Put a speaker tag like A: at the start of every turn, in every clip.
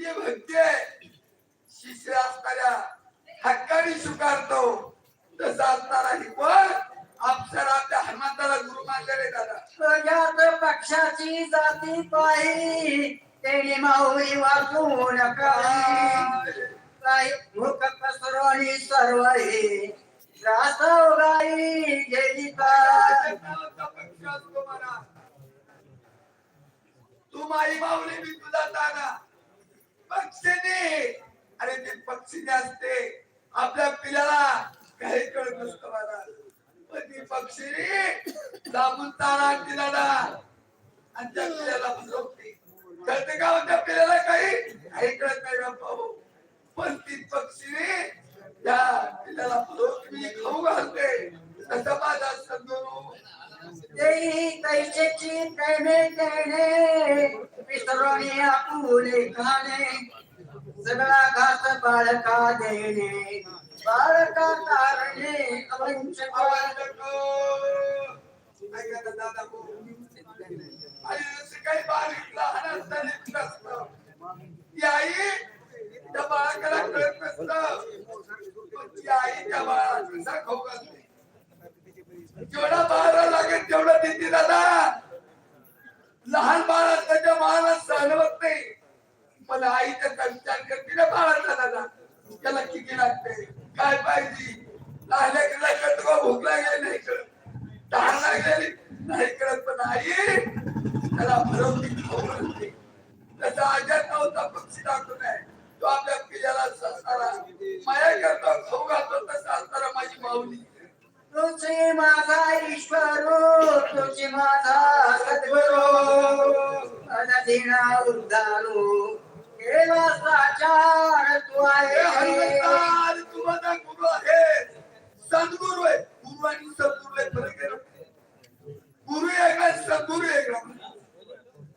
A: जी भक्ती आहे शिष्य असणाऱ्या हक्काने स्वीकारतो तसं असताना ही पण अप्सरा त्या हनुमंताला गुरु मानलेले दादा.
B: तुझ्यात पक्षाची जाती पाही तेने माऊली वाचू नका काही मुख कसरोणी सर्व हे रासव गाई गेली का
A: पक्ष असतो मला तू माई माऊली मी तुझा ताना पक्षीने अरे ते पक्षीने असते आपल्या पिल्याला काही कळत नसतं मला पण ती पक्षी दाबून ताना आणते दादा आणि त्या पिल्याला फसवते कळते का त्या पिल्याला काही कळत नाही बाबा पण ती पक्षी त्या पिल्याला फसवते खाऊ घालते तसं माझा सद्गुरू
B: देई कैसेची कैने कैने विसरोणी आपुले खाणे सगळा घास बाळका देणे बाळका तारणे अवंशक
A: ऐका दादा आणि जसं काही बारीक लहान असतं ती आई त्या बाळाला कळत नसतं ती आई त्या बाळाला कसा खाऊ घालते जेवढा बाळाला लागेल तेवढं देते दादा लहान बाळ त्याच्या बाळाला सहन होत नाही पण आई त्याचा विचार करते ना बाळाचा दादा त्याला किती लागते काय पाहिजे लागल्या कटवा भूक लागली नाही कळत तहान लागलेली नाही कळत पण आई त्याला भरवती खाऊ घालते त्याचा आजार नव्हता पक्षी दाखवून आहे तो आपल्या पिल्याला असताना माया करतो खाऊ घालतो तसा असताना माझी माऊली
B: तुझे माझा ईश्वरो तुझे माझा सद्गुरू अनधिना उद्धारू केला साचार तू आहे
A: तू माझा गुरु आहे सद्गुरु आहे गुरु आणि सद्गुरु आहे फरक आहे गुरु एक आहे सद्गुरु एक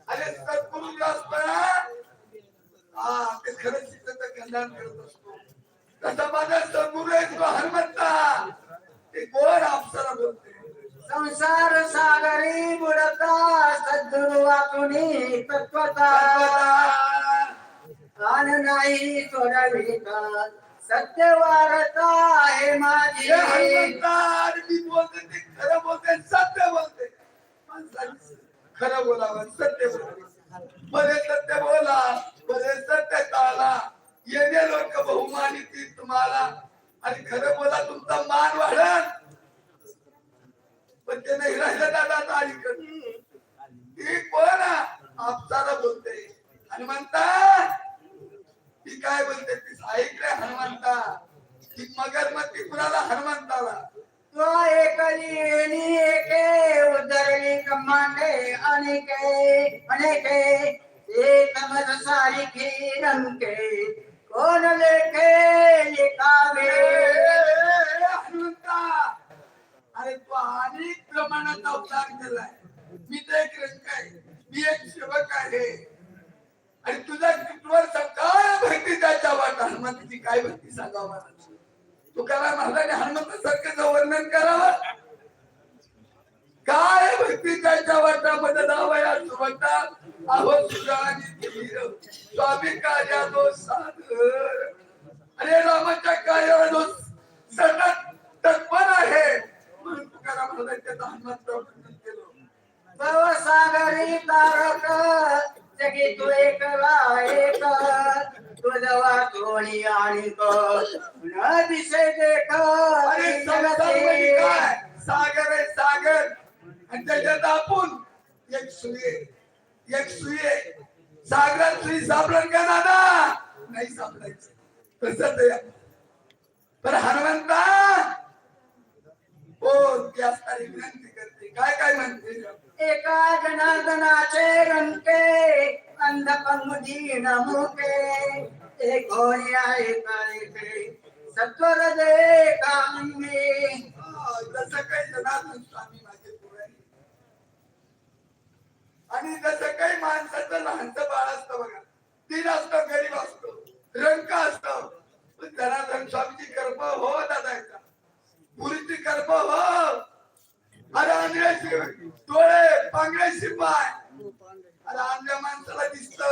A: अरे सद्गुरु जो असतो ना ते खरं शिकत कल्याण करत असतो तसा माझा सद्गुरु आहे तो हनुमंता ते कोण अप्सरा बोलते
B: संसार सागरी बुडता सद्गुरु वाचुनी तत्वता कान नाही सोडविता सत्य वारता आहे माझी
A: मी बोलते ते खरं बोलते सत्य बोलते खरं बोलावं सत्य बोलावं बरे सत्य बोला बरे सत्य टाळा येणे लोक बहुमानित तुम्हाला आणि खरं बोला तुमचा मान वाढन पण ते नाही राहिलं दादा ती कोण आपसाला बोलते हनुमंता ती काय बोलते ती ऐकले हनुमंता ती मगर मग ती कुणाला हनुमंताला
B: तो एकली एके उदरली कमांडे अनेके अनेके एक मज सारिखी रंके कोण लेखे लिखावे
A: हनुमंता अरे तू अनेक प्रमाणात अवतार केलाय मी तर एक रंग आहे मी एक सेवक आहे आणि तुझा कितवर सगळं भक्ती त्याच्या वाट हनुमंताची काय भक्ती सांगावं मला तुकाराम महाराजांनी हनुमंतासारखं वर्णन करावं काय भक्ती त्याच्या वाटामध्ये दावया सुवता अहो सुजानी धीर स्वामी कार्यालो साधर अरे रामाच्या कार्याला सतत तत्पर आहे म्हणून तुकाराम महाराज त्याचा हनुमंत वर्णन केलं
B: भवसागरी तारक जगी तू एकला एक तुझवा तोणी आणि न दिसे देख
A: अरे संसारमध्ये काय सागर आहे सागर आणि त्याच्यात आपण एक सुये सागरात सुई सापडन का दादा नाही सापडायचं तसंच पण हनुमंता हो ती असणारी विनंती करते काय काय म्हणते
B: एका जनार्दनाचे रंके अंधपंगुदी नमुके एक होया एकाएके सत्वर दे कामिनी
A: जसं काही जनार्दन स्वामी माझे पुराणे आणि जसं काही माणसाचं लहानचं बाळ असतं बघा तीन असतं गरीब असतो रंक असतो पण जनार्दन स्वामीची कृपा हो दादायचा पुरीची कृपा हो अरे आंधळ्याची डोळे पांगळे शिपाय अरे आंधळ्या माणसाला दिसत